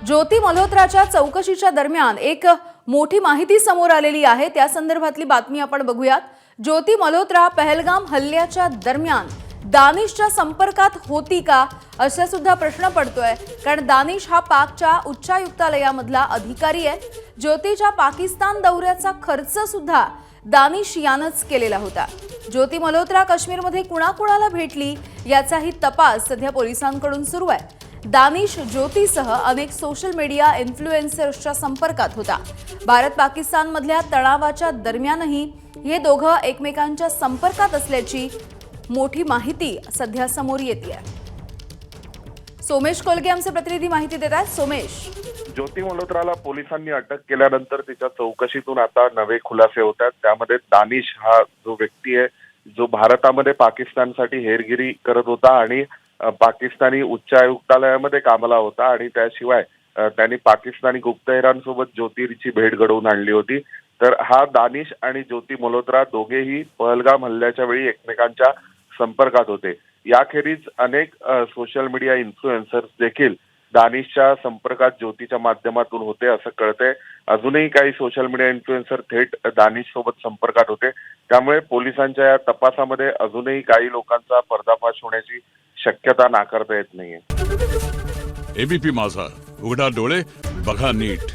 ज्योती मल्होत्राच्या चौकशीच्या दरम्यान एक मोठी माहिती समोर आलेली आहे। त्या संदर्भातली बातमी आपण बघूयात। ज्योती मल्होत्रा पहलगाम हल्ल्याच्या दरम्यान दानिशच्या संपर्कात होती का असा सुद्धा प्रश्न पडतोय, कारण दानिश हा पाकच्या उच्चायुक्तालयामधला अधिकारी आहे। ज्योतीच्या पाकिस्तान दौऱ्याचा खर्च सुद्धा दानिश यानंच केलेला होता। ज्योती मल्होत्रा काश्मीरमध्ये कुणाकुणाला भेटली याचाही तपास सध्या पोलिसांकडून सुरू आहे। दानिश ज्योतीसह अनेक सोशल मीडिया इन्फ्लुएन्सर्सच्या संपर्कात होता। भारत पाकिस्तान मधल्या तणावाच्या दरम्यानही हे दोघं एकमेकांच्या संपर्कात असल्याची मोठी माहिती सध्या समोर येते। सोमेश कोलगे आमचे प्रतिनिधी माहिती देत आहेत। सोमेश, ज्योती मल्होत्राला पोलिसांनी अटक केल्यानंतर तिच्या चौकशीतून आता नवे खुलासे होत आहेत। त्यामध्ये दानिश हा जो व्यक्ती आहे, जो भारतामध्ये पाकिस्तानसाठी हेरगिरी करत होता आणि पाकिस्तानी उच्चायुक्तालयामध्ये कामाला होता आणि त्याशिवाय त्यांनी पाकिस्तानी गुप्तहेरांसोबत ज्योतीची भेट घडवून आणली होती। तर हा दानिश आणि ज्योती मल्होत्रा दोघेही पहलगाम हल्ल्याच्या वेळी एकमेकांच्या संपर्कात होते। याखेरीज अनेक सोशल मीडिया इन्फ्लुएन्सर्स देखील दानिशच्या संपर्कात ज्योतीच्या माध्यमातून होते असं कळतंय। अजूनही काही सोशल मीडिया इन्फ्लुएन्सर थेट दानिश सोबत संपर्कात होते। त्यामुळे पोलिसांच्या या तपासामध्ये अजूनही काही लोकांचा पर्दाफाश होण्याची शक्यता नाकारता येत नाहीये। एबीपी माझा, उघडा डोळे बघा नीट।